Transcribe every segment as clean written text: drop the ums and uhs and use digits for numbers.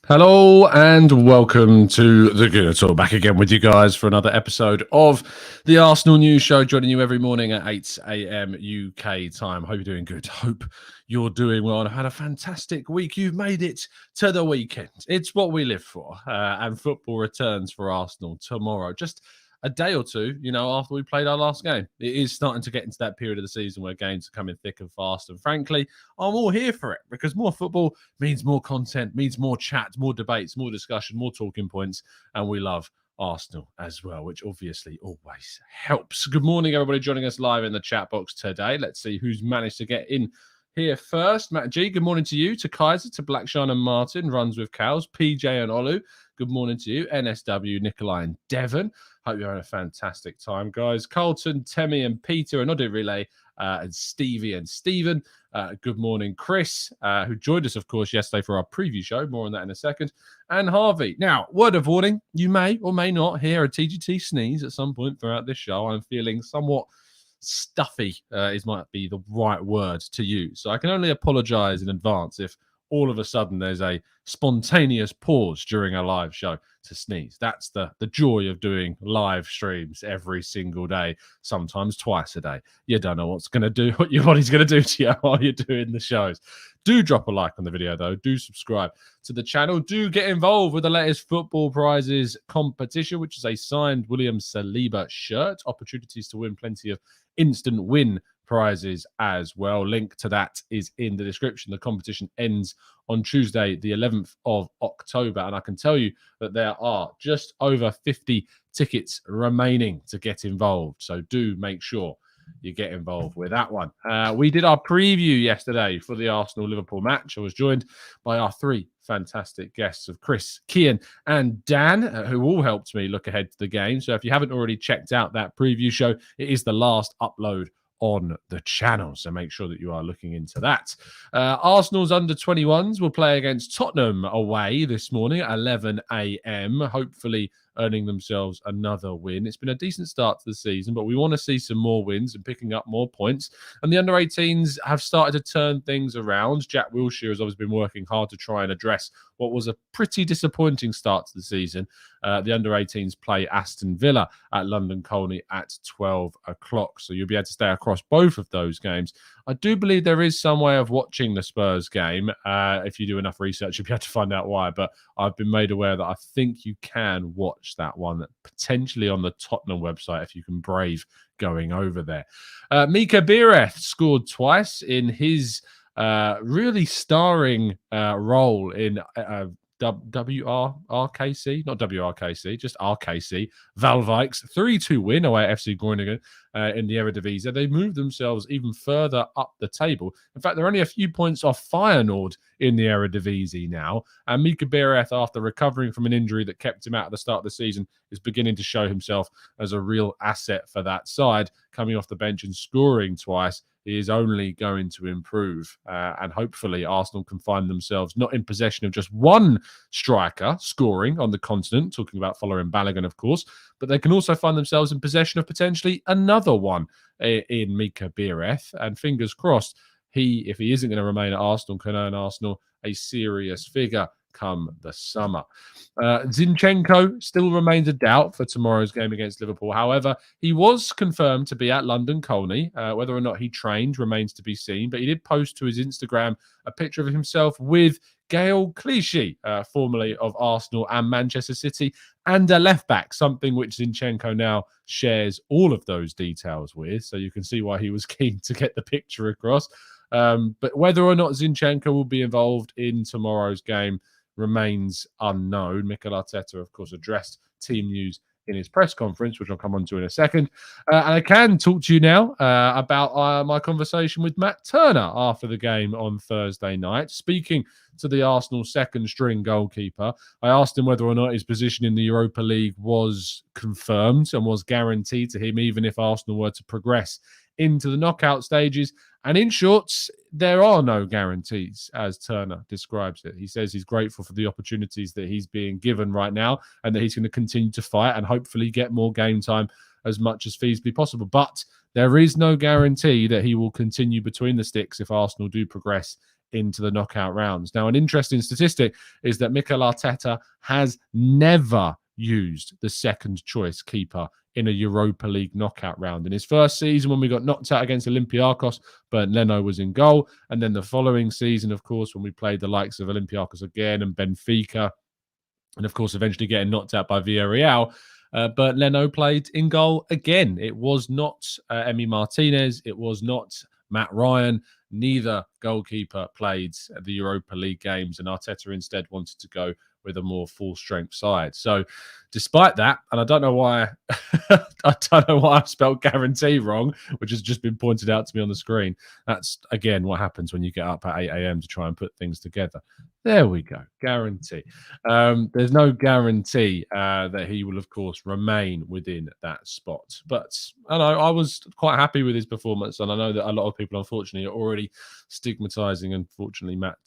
Hello and welcome to the Gooner Talk. Back again with you guys for another episode of the Arsenal News Show, joining you every morning at 8 a.m. UK time. Hope you're doing good. Hope you're doing well. And I've had a fantastic week. You've made it to the weekend. It's what we live for. And football returns for Arsenal tomorrow. Just a day or two, after we played our last game. It is starting to get into that period of the season where games are coming thick and fast. And frankly, I'm all here for it because more football means more content, means more chat, more debates, more discussion, more talking points. And we love Arsenal as well, which obviously always helps. Good morning, everybody joining us live in the chat box today. Let's see who's managed to get in here first. Matt G, good morning to you, to Kaiser, to Blackshan and Martin, runs with cows, PJ and Olu. Good morning to you, NSW, Nikolai and Devon. Hope you're having a fantastic time, guys. Carlton, Temi and Peter, and Noddy Relay, and Stevie and Stephen. Good morning, Chris, who joined us, of course, yesterday for our preview show. More on that in a second. And Harvey. Now, word of warning, you may or may not hear a TGT sneeze at some point throughout this show. I'm feeling somewhat stuffy, might be the right word to use. So I can only apologize in advance if all of a sudden there's a spontaneous pause during a live show to sneeze. That's the joy of doing live streams every single day, sometimes twice a day. You don't know what your body's going to do to you while you're doing the shows. Do drop a like on the video, though. Do subscribe to the channel. Do get involved with the latest Football Prizes competition, which is a signed William Saliba shirt. Opportunities to win plenty of instant win prizes as well. Link to that is in the description. The competition ends on Tuesday, the 11th of October. And I can tell you that there are just over 50 tickets remaining to get involved. So do make sure you get involved with that one. We did our preview yesterday for the Arsenal-Liverpool match. I was joined by our three fantastic guests of Chris, Kian and Dan, who all helped me look ahead to the game. So if you haven't already checked out that preview show, it is the last upload on the channel, so make sure that you are looking into that. Arsenal's under-21s will play against Tottenham away this morning at 11 a.m, hopefully earning themselves another win. It's been a decent start to the season, but we want to see some more wins and picking up more points. And the under-18s have started to turn things around. Jack Wilshere has always been working hard to try and address what was a pretty disappointing start to the season. The under-18s play Aston Villa at London Colney at 12 o'clock. So you'll be able to stay across both of those games. I do believe there is some way of watching the Spurs game. If you do enough research, you'll be able to find out why. But I've been made aware that I think you can watch that one potentially on the Tottenham website if you can brave going over there. Mika Biereth scored twice in his really starring role in WRKC, not WRKC, just RKC, Valwijk's 3-2 win away at FC Groningen in the Eredivisie. They moved themselves even further up the table. In fact, they're only a few points off Feyenoord in the Eredivisie now. And Mika Biereth, after recovering from an injury that kept him out at the start of the season, is beginning to show himself as a real asset for that side. Coming off the bench and scoring twice, he is only going to improve. And hopefully Arsenal can find themselves not in possession of just one striker scoring on the continent, talking about following Balogun, of course, but they can also find themselves in possession of potentially another one in Mika Biereth. And fingers crossed, if he isn't going to remain at Arsenal, can earn Arsenal a serious figure come the summer. Zinchenko still remains a doubt for tomorrow's game against Liverpool. However, he was confirmed to be at London Colney. Whether or not he trained remains to be seen, but he did post to his Instagram a picture of himself with Gael Clichy, formerly of Arsenal and Manchester City, and a left-back, something which Zinchenko now shares all of those details with. So you can see why he was keen to get the picture across. But whether or not Zinchenko will be involved in tomorrow's game remains unknown. Mikel Arteta, of course, addressed team news in his press conference, which I'll come on to in a second. And I can talk to you now about my conversation with Matt Turner after the game on Thursday night. Speaking to the Arsenal second-string goalkeeper, I asked him whether or not his position in the Europa League was confirmed and was guaranteed to him, even if Arsenal were to progress into the knockout stages. And in short, there are no guarantees, as Turner describes it. He says he's grateful for the opportunities that he's being given right now and that he's going to continue to fight and hopefully get more game time as much as feasibly possible. But there is no guarantee that he will continue between the sticks if Arsenal do progress into the knockout rounds. Now, an interesting statistic is that Mikel Arteta has never used the second choice keeper in a Europa League knockout round. In his first season, when we got knocked out against Olympiacos, Bernd Leno was in goal. And then the following season, of course, when we played the likes of Olympiacos again and Benfica, and of course, eventually getting knocked out by Villarreal, Bernd Leno played in goal again. It was not Emi Martinez. It was not Matt Ryan. Neither goalkeeper played the Europa League games, and Arteta instead wanted to go with a more full-strength side. So, despite that, and I don't know why, I spelled guarantee wrong, which has just been pointed out to me on the screen. That's again what happens when you get up at 8 a.m. to try and put things together. There we go, guarantee. There's no guarantee that he will, of course, remain within that spot. But I was quite happy with his performance, and I know that a lot of people, unfortunately, are already stigmatizing, unfortunately, Matt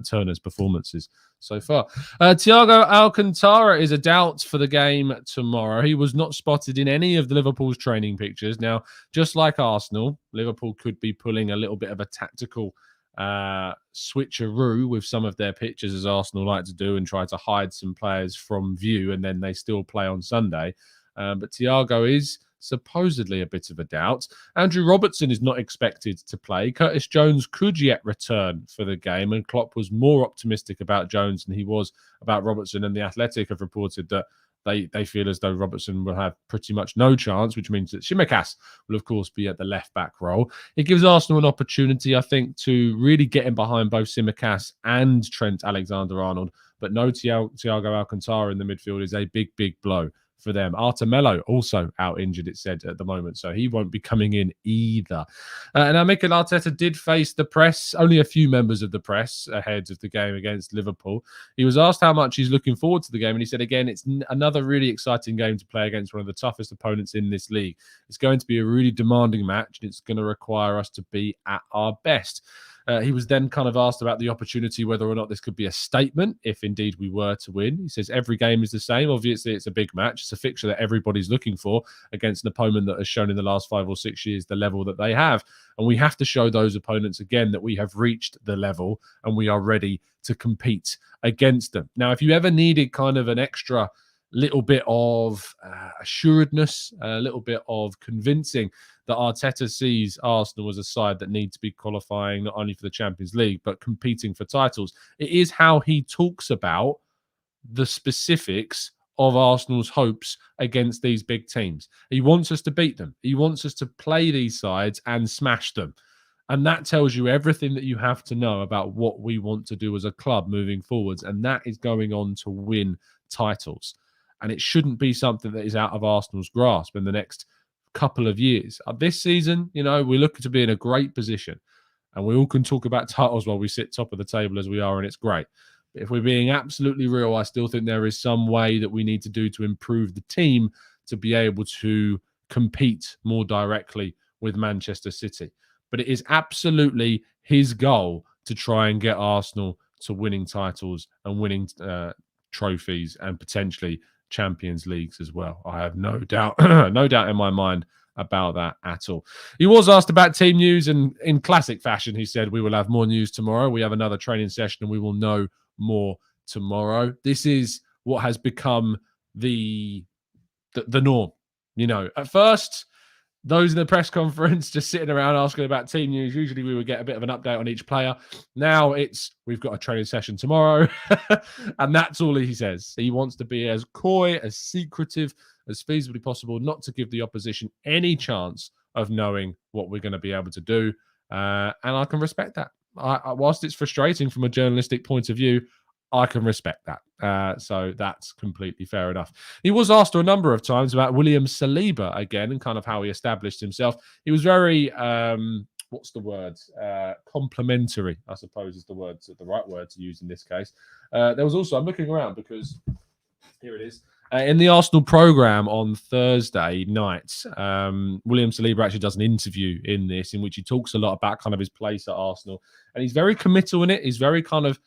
Turner's performances so far. Thiago Alcantara is a doubt for the game tomorrow. He was not spotted in any of the Liverpool's training pictures. Now, just like Arsenal, Liverpool could be pulling a little bit of a tactical switcheroo with some of their pictures, as Arsenal like to do, and try to hide some players from view, and then they still play on Sunday. But Thiago is supposedly a bit of a doubt. Andrew Robertson is not expected to play. Curtis Jones could yet return for the game, and Klopp was more optimistic about Jones than he was about Robertson, and The Athletic have reported that they feel as though Robertson will have pretty much no chance, which means that Tsimikas will, of course, be at the left-back role. It gives Arsenal an opportunity, I think, to really get in behind both Tsimikas and Trent Alexander-Arnold, but no Thiago Alcantara in the midfield is a big, big blow for them. Arthur Melo also out injured, it said, at the moment, so he won't be coming in either. Now, Mikel Arteta did face the press, only a few members of the press ahead of the game against Liverpool. He was asked how much he's looking forward to the game, and he said, again, it's another really exciting game to play against one of the toughest opponents in this league. It's going to be a really demanding match, and it's going to require us to be at our best. He was then kind of asked about the opportunity, whether or not this could be a statement, if indeed we were to win. He says every game is the same. Obviously, it's a big match. It's a fixture that everybody's looking for against an opponent that has shown in the last 5 or 6 years the level that they have. And we have to show those opponents again that we have reached the level and we are ready to compete against them. Now, if you ever needed kind of an extra little bit of assuredness, a little bit of convincing that Arteta sees Arsenal as a side that need to be qualifying not only for the Champions League, but competing for titles, it is how he talks about the specifics of Arsenal's hopes against these big teams. He wants us to beat them. He wants us to play these sides and smash them. And that tells you everything that you have to know about what we want to do as a club moving forwards. And that is going on to win titles. And it shouldn't be something that is out of Arsenal's grasp in the next couple of years. This season, we're looking to be in a great position. And we all can talk about titles while we sit top of the table as we are, and it's great. But if we're being absolutely real, I still think there is some way that we need to do to improve the team to be able to compete more directly with Manchester City. But it is absolutely his goal to try and get Arsenal to winning titles and winning trophies and potentially Champions Leagues as well. I have no doubt in my mind about that at all. He was asked about team news, and in classic fashion, he said, we will have more news tomorrow. We have another training session and we will know more tomorrow. This is what has become the norm. At first, those in the press conference just sitting around asking about team news. Usually we would get a bit of an update on each player. Now we've got a training session tomorrow. And that's all he says. He wants to be as coy, as secretive as feasibly possible, not to give the opposition any chance of knowing what we're going to be able to do. And I can respect that. Whilst it's frustrating from a journalistic point of view, I can respect that. So that's completely fair enough. He was asked a number of times about William Saliba again and kind of how he established himself. He was very, complimentary, I suppose is the right word to use in this case. There was also, I'm looking around because here it is. In the Arsenal programme on Thursday night, William Saliba actually does an interview in this in which he talks a lot about kind of his place at Arsenal. And he's very committal in it. He's very kind of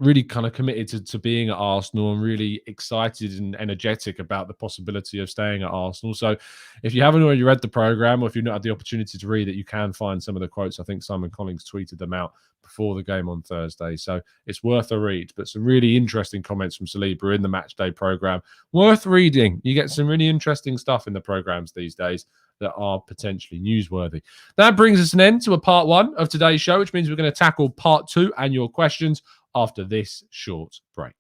really kind of committed to being at Arsenal and really excited and energetic about the possibility of staying at Arsenal. So if you haven't already read the programme, or if you've not had the opportunity to read it, you can find some of the quotes. I think Simon Collins tweeted them out before the game on Thursday. So it's worth a read. But some really interesting comments from Saliba in the match day programme. Worth reading. You get some really interesting stuff in the programmes these days that are potentially newsworthy. That brings us an end to a part one of today's show, which means we're going to tackle part two and your questions after this short break.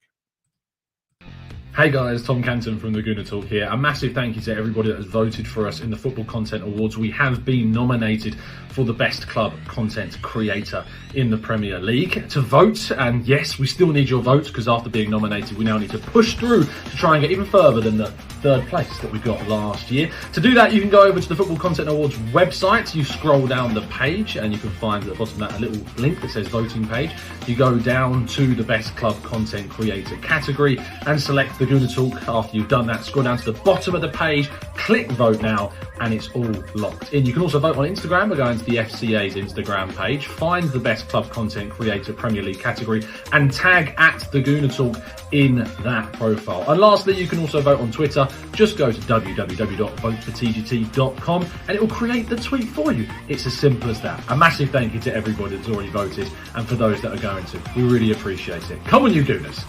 Hey guys, Tom Canton from the Gooner Talk here. A massive thank you to everybody that has voted for us in the Football Content Awards. We have been nominated for the Best Club Content Creator in the Premier League. To vote, and yes, we still need your votes, because after being nominated, we now need to push through to try and get even further than the third place that we got last year. To do that, you can go over to the Football Content Awards website. You scroll down the page and you can find at the bottom of that a little link that says voting page. You go down to the Best Club Content Creator category and select the Gooner Talk. After you've done that, scroll down to the bottom of the page, click vote now, and it's all locked in. You can also vote on Instagram by going to the FCA's Instagram page, find the Best Club Content Creator Premier League category, and tag at the Gooner Talk in that profile. And lastly, you can also vote on Twitter. Just go to www.votefortgt.com and it will create the tweet for you. It's as simple as that. A massive thank you to everybody that's already voted, and for those that are going to. We really appreciate it. Come on, you Gooners.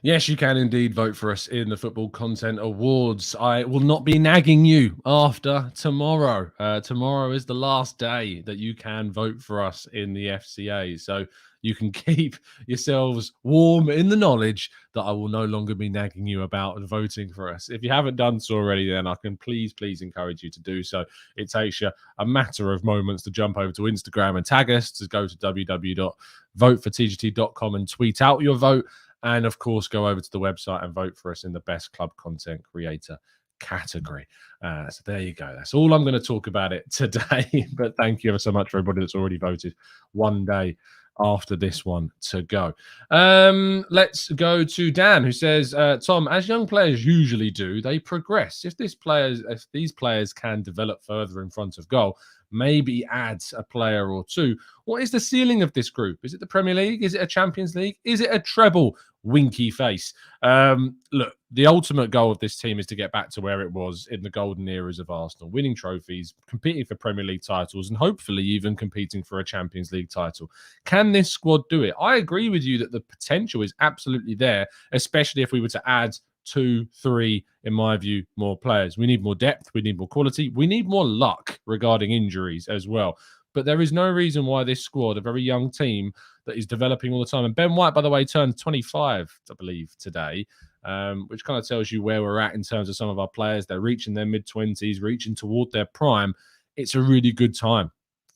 Yes, you can indeed vote for us in the Football Content Awards. I will not be nagging you after tomorrow. Tomorrow is the last day that you can vote for us in the FCA. So you can keep yourselves warm in the knowledge that I will no longer be nagging you about voting for us. If you haven't done so already, then I can please encourage you to do so. It takes you a matter of moments to jump over to Instagram and tag us, to go to www.votefortgt.com and tweet out your vote. And of course, go over to the website and vote for us in the Best Club Content Creator category. So there you go. That's all I'm going to talk about it today. But thank you ever so much for everybody that's already voted one day after this one to go. Let's go to Dan, who says, Tom, as young players usually do, they progress. If these players can develop further in front of goal, maybe adds a player or two. What is the ceiling of this group? Is it the Premier League? Is it a Champions League? Is it a treble? Winky face. Look, the ultimate goal of this team is to get back to where it was in the golden eras of Arsenal, winning trophies, competing for Premier League titles, and hopefully even competing for a Champions League title. Can this squad do it? I agree with you that the potential is absolutely there, especially if we were to add 2, 3, in my view, more players. We need more depth. We need more quality. We need more luck regarding injuries as well. But there is no reason why this squad, a very young team that is developing all the time, and Ben White, by the way, turned 25, I believe, today, which kind of tells you where we're at in terms of some of our players. They're reaching their mid-20s, reaching toward their prime. It's a really good time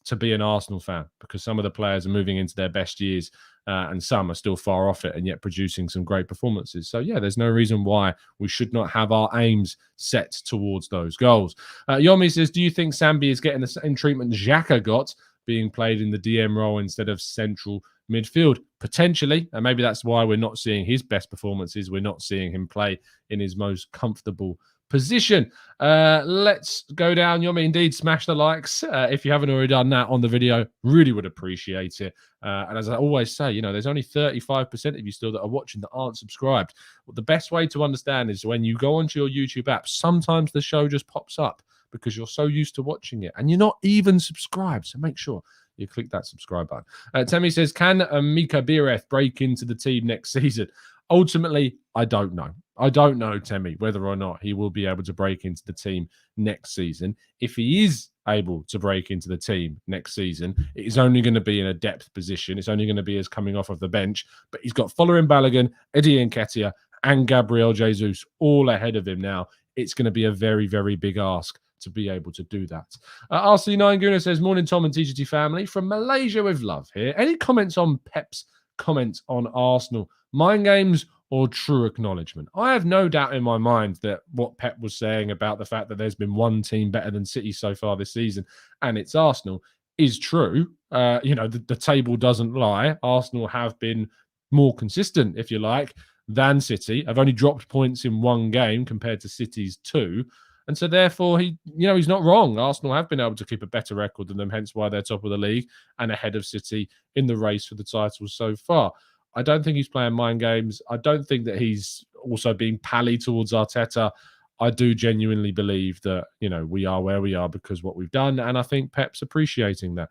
to be an Arsenal fan, because some of the players are moving into their best years, and some are still far off it and yet producing some great performances. So yeah, there's no reason why we should not have our aims set towards those goals. Yomi says, do you think Sambi is getting the same treatment Xhaka got, being played in the DM role instead of central midfield? Potentially, and maybe that's why we're not seeing his best performances. We're not seeing him play in his most comfortable position. Let's go down. Yomi, indeed, smash the likes if you haven't already done that on the video. Really would appreciate it. And as I always say, there's only 35% of you still that are watching that aren't subscribed. Well, the best way to understand is when you go onto your YouTube app, sometimes the show just pops up because you're so used to watching it and you're not even subscribed. So make sure you click that subscribe button. Temi says, can Mika Biereth break into the team next season? Ultimately, I don't know. I don't know, Temi, whether or not he will be able to break into the team next season. If he is able to break into the team next season, it is only going to be in a depth position. It's only going to be as coming off of the bench. But he's got Following Balogun, Eddie Nketiah, and Gabriel Jesus all ahead of him now. It's going to be a very, very big ask to be able to do that. RC9 Gooner says, morning, Tom and TGT family. From Malaysia with love here. Any comments on Pep's comments on Arsenal? Mind games or true acknowledgement? I have no doubt in my mind that what Pep was saying about the fact that there's been one team better than City so far this season, and it's Arsenal, is true. The table doesn't lie. Arsenal have been more consistent, if you like, than City, have only dropped points in one game compared to City's 2. And so therefore, he's not wrong. Arsenal have been able to keep a better record than them, hence why they're top of the league and ahead of City in the race for the title so far. I don't think he's playing mind games. I don't think that he's also being pally towards Arteta. I do genuinely believe that, we are where we are because what we've done. And I think Pep's appreciating that.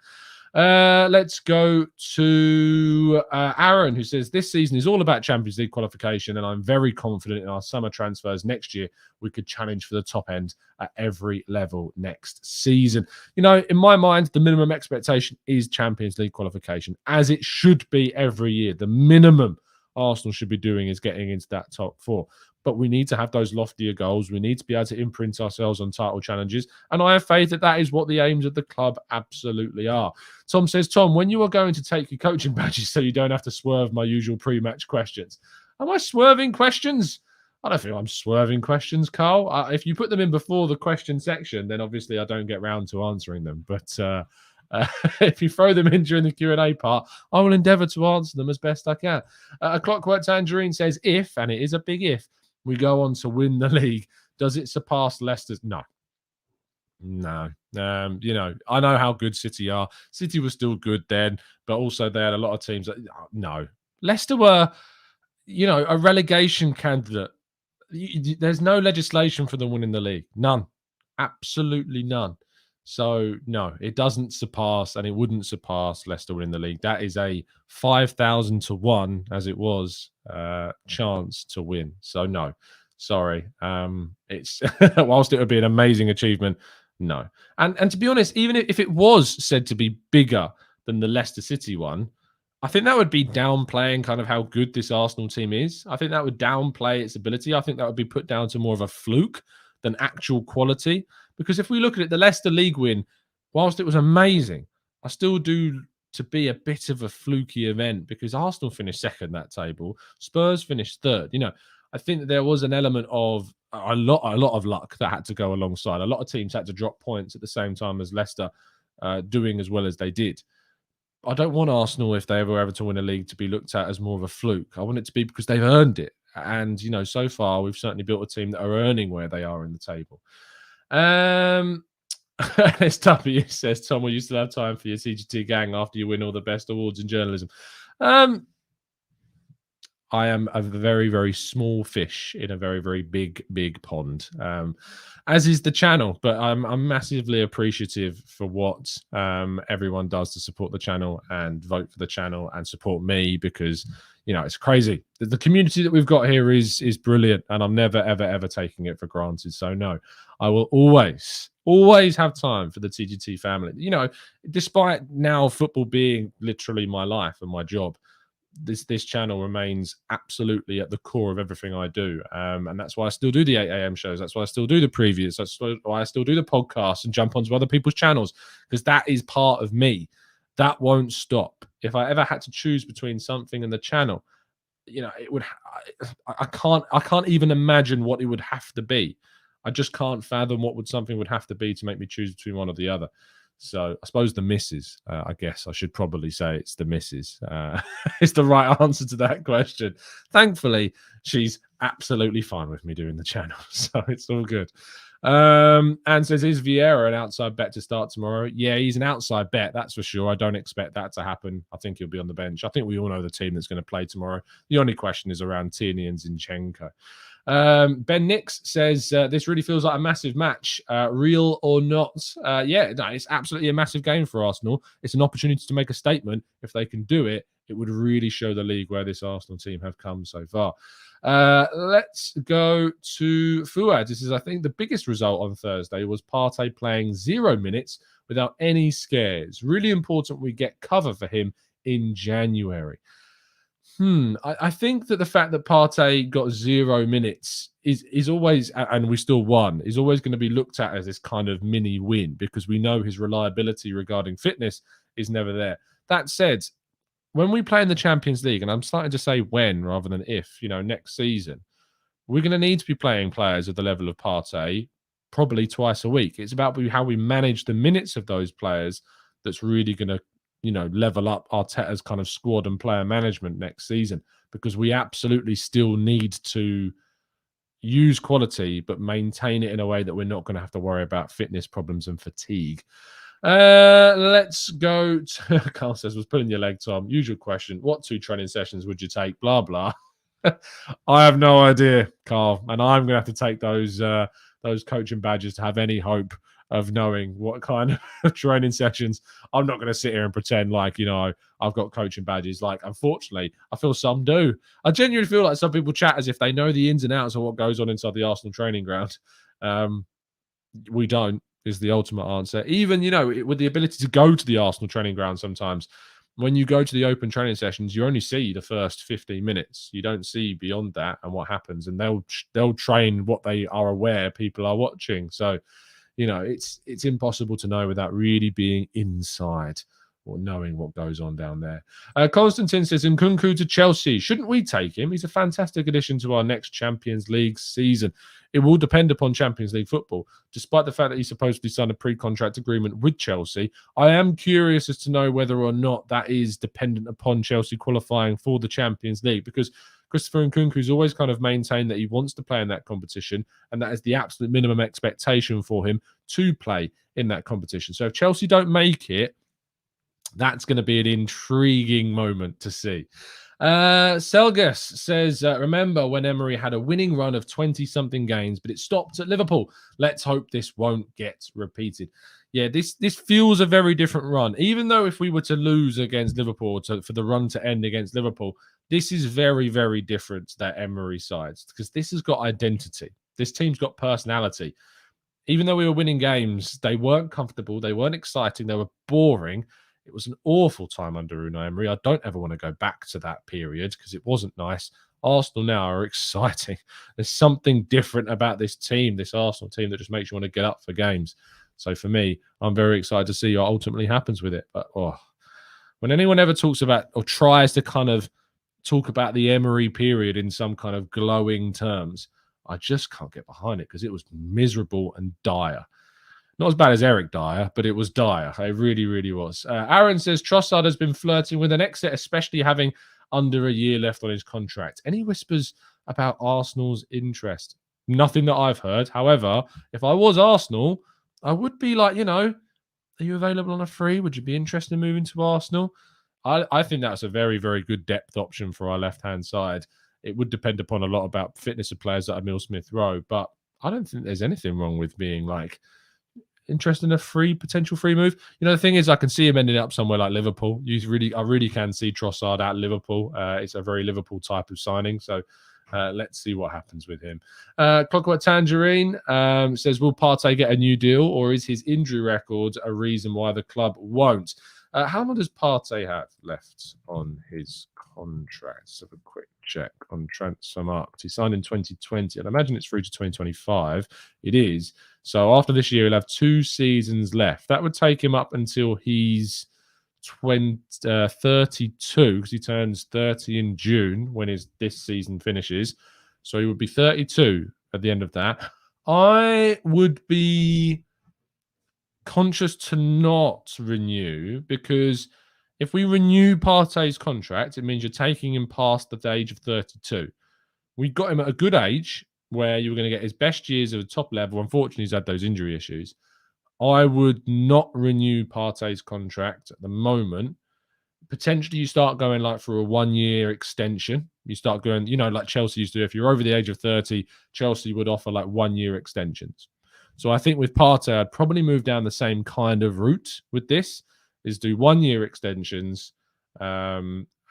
Let's go to Aaron, who says, this season is all about Champions League qualification, and I'm very confident in our summer transfers next year. We could challenge for the top end at every level next season. In my mind, the minimum expectation is Champions League qualification, as it should be every year. The minimum Arsenal should be doing is getting into that top 4. But we need to have those loftier goals. We need to be able to imprint ourselves on title challenges. And I have faith that that is what the aims of the club absolutely are. Tom says, Tom, when you are going to take your coaching badges so you don't have to swerve my usual pre-match questions. Am I swerving questions? I don't think I'm swerving questions, Carl. If you put them in before the question section, then obviously I don't get round to answering them. But if you throw them in during the Q&A part, I will endeavour to answer them as best I can. A Clockwork Tangerine says, if, and it is a big if, we go on to win the league, does it surpass Leicester's? No. I know how good City are. City was still good then, but also they had a lot of teams that, no. Leicester were, a relegation candidate. There's no legislation for them winning the league. None. Absolutely none. So, no, it doesn't surpass, and it wouldn't surpass Leicester winning the league. That is a 5,000 to 1, as it was, chance to win. So, no, sorry. It's whilst it would be an amazing achievement, no. And to be honest, even if it was said to be bigger than the Leicester City one, I think that would be downplaying kind of how good this Arsenal team is. I think that would downplay its ability. I think that would be put down to more of a fluke than actual quality. Because if we look at it, the Leicester League win, whilst it was amazing, I still do to be a bit of a fluky event because Arsenal finished second that table, Spurs finished third. I think that there was an element of a lot of luck that had to go alongside. A lot of teams had to drop points at the same time as Leicester doing as well as they did. I don't want Arsenal, if they ever to win a league, to be looked at as more of a fluke. I want it to be because they've earned it. And, so far, we've certainly built a team that are earning where they are in the table. SW says, Tom, will you still have time for your CGT gang after you win all the best awards in journalism? I am a very, very small fish in a very, very big, big pond, as is the channel. But I'm massively appreciative for what everyone does to support the channel and vote for the channel and support me because, it's crazy. The community that we've got here is brilliant, and I'm never, ever, ever taking it for granted. So, no, I will always have time for the TGT family. Despite now football being literally my life and my job, this channel remains absolutely at the core of everything I do. And that's why I still do the 8 a.m. shows. That's why I still do the previews. That's why I still do the podcasts and jump onto other people's channels, because that is part of me. That won't stop. If I ever had to choose between something and the channel, it would. I can't even imagine what it would have to be. I just can't fathom what something would have to be to make me choose between one or the other. So I suppose the missus, I guess I should probably say it's the missus. It's the right answer to that question. Thankfully, she's absolutely fine with me doing the channel. So it's all good. And says, is Vieira an outside bet to start tomorrow? Yeah, he's an outside bet, that's for sure. I don't expect that to happen. I think he'll be on the bench. I think we all know the team that's going to play tomorrow. The only question is around Tierney and Zinchenko. Ben Nix says, this really feels like a massive match, real or not. It's absolutely a massive game for Arsenal. It's an opportunity to make a statement. If they can do it, it would really show the league where this Arsenal team have come so far. Let's go to Fuad. This is, I think, the biggest result on Thursday was Partey playing 0 minutes without any scares. Really important we get cover for him in January. I think that the fact that Partey got 0 minutes is always, and we still won, is always going to be looked at as this kind of mini win because we know his reliability regarding fitness is never there. That said, when we play in the Champions League, and I'm starting to say when rather than if, next season, we're going to need to be playing players at the level of Partey probably twice a week. It's about how we manage the minutes of those players that's really going to level up Arteta's kind of squad and player management next season. because we absolutely still need to use quality, but maintain it in a way that we're not going to have to worry about fitness problems and fatigue. Let's go to Carl says, was pulling your leg, Tom. Usual question. What 2 training sessions would you take? Blah, blah. I have no idea, Carl. And I'm going to have to take those coaching badges to have any hope of knowing what kind of training sessions. I'm not going to sit here and pretend like, I've got coaching badges. Like, unfortunately, I feel some do. I genuinely feel like some people chat as if they know the ins and outs of what goes on inside the Arsenal training ground. We don't, is the ultimate answer. Even, with the ability to go to the Arsenal training ground sometimes, when you go to the open training sessions, you only see the first 15 minutes. You don't see beyond that and what happens. And they'll train what they are aware people are watching. So, it's impossible to know without really being inside or knowing what goes on down there. Constantine says, Zinchenko to Chelsea. Shouldn't we take him? He's a fantastic addition to our next Champions League season. It will depend upon Champions League football. Despite the fact that he supposedly signed a pre-contract agreement with Chelsea, I am curious as to know whether or not that is dependent upon Chelsea qualifying for the Champions League, because Christopher Nkunku's always kind of maintained that he wants to play in that competition, and that is the absolute minimum expectation for him to play in that competition. So if Chelsea don't make it, that's going to be an intriguing moment to see. Selgus says, remember when Emery had a winning run of 20-something games, but it stopped at Liverpool. Let's hope this won't get repeated. Yeah, this feels a very different run. Even though if we were to lose against Liverpool, for the run to end against Liverpool, this is very, very different to that Emery side, because this has got identity. This team's got personality. Even though we were winning games, they weren't comfortable. They weren't exciting. They were boring. It was an awful time under Unai Emery. I don't ever want to go back to that period because it wasn't nice. Arsenal now are exciting. There's something different about this team, this Arsenal team, that just makes you want to get up for games. So for me, I'm very excited to see what ultimately happens with it. But when anyone ever talks about or tries to kind of talk about the Emery period in some kind of glowing terms, I just can't get behind it because it was miserable and dire. Not as bad as Eric Dyer, but it was dire. It really, really was. Aaron says Trossard has been flirting with an exit, especially having under a year left on his contract. Any whispers about Arsenal's interest? Nothing that I've heard. However, if I was Arsenal, I would be like, are you available on a free? Would you be interested in moving to Arsenal? I think that's a very, very good depth option for our left-hand side. It would depend upon a lot about fitness of players that are Emile Smith Rowe, but I don't think there's anything wrong with being like interested in a potential free move. The thing is, I can see him ending up somewhere like Liverpool. I really can see Trossard at Liverpool. It's a very Liverpool type of signing. So let's see what happens with him. Clockwork Tangerine says, will Partey get a new deal, or is his injury record a reason why the club won't? How long does Partey have left on his contract? Let's have a quick check on Transfermarkt. He signed in 2020. I'd imagine it's through to 2025. It is. So after this year, he'll have 2 seasons left. That would take him up until he's 32, because he turns 30 in June when this season finishes. So he would be 32 at the end of that. I would be conscious to not renew, because if we renew Partey's contract, it means you're taking him past the age of 32. We got him at a good age where you were going to get his best years at the top level. Unfortunately, he's had those injury issues. I would not renew Partey's contract at the moment. Potentially, you start going like for a 1-year extension. You start going, like Chelsea used to do. If you're over the age of 30, Chelsea would offer like 1-year extensions. So I think with Partey, I'd probably move down the same kind of route with this, is do 1-year extensions.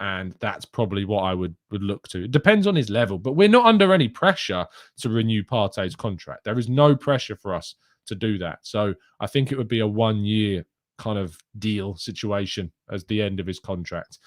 And that's probably what I would look to. It depends on his level, but we're not under any pressure to renew Partey's contract. There is no pressure for us to do that. So I think it would be a 1-year kind of deal situation as the end of his contract.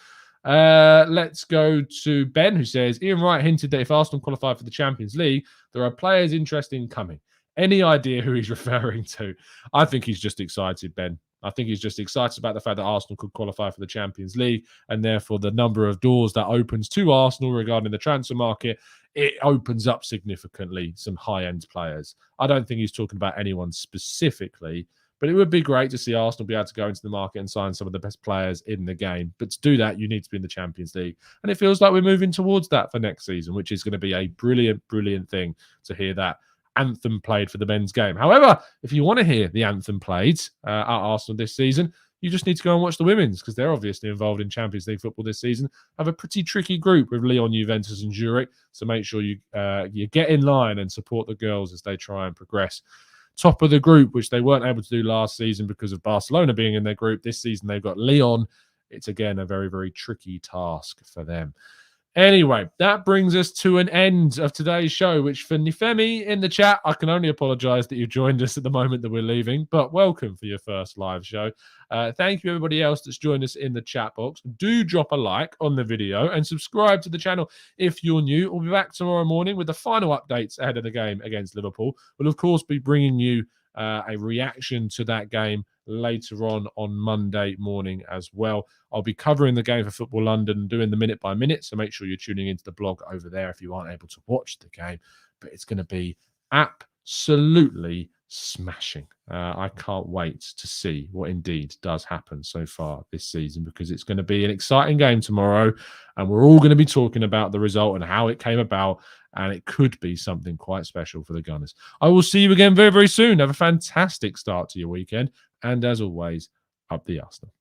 Let's go to Ben, who says, Ian Wright hinted that if Arsenal qualify for the Champions League, there are players interested in coming. Any idea who he's referring to? I think he's just excited, Ben. I think he's just excited about the fact that Arsenal could qualify for the Champions League, and therefore the number of doors that opens to Arsenal regarding the transfer market, it opens up significantly some high-end players. I don't think he's talking about anyone specifically, But it would be great to see Arsenal be able to go into the market and sign some of the best players in the game. But to do that, you need to be in the Champions League. And it feels like we're moving towards that for next season, which is going to be a brilliant, brilliant thing to hear that anthem played for the men's game. However, if you want to hear the anthem played at Arsenal this season, you just need to go and watch the women's, because they're obviously involved in Champions League football this season. Have a pretty tricky group with Lyon, Juventus and Zurich. So make sure you get in line and support the girls as they try and progress. Top of the group, which they weren't able to do last season because of Barcelona being in their group. This season they've got Lyon. It's again a very, very tricky task for them. Anyway, that brings us to an end of today's show, which for Nifemi in the chat, I can only apologise that you joined us at the moment that we're leaving, but welcome for your first live show. Thank you, everybody else that's joined us in the chat box. Do drop a like on the video and subscribe to the channel if you're new. We'll be back tomorrow morning with the final updates ahead of the game against Liverpool. We'll, of course, be bringing you a reaction to that game later on Monday morning as well. I'll be covering the game for Football London, doing the minute by minute, so make sure you're tuning into the blog over there if you aren't able to watch the game. But it's going to be absolutely smashing. I can't wait to see what indeed does happen so far this season, because it's going to be an exciting game tomorrow, and we're all going to be talking about the result and how it came about, and it could be something quite special for the Gunners. I will see you again very, very soon. Have a fantastic start to your weekend, and as always, up the Arsenal.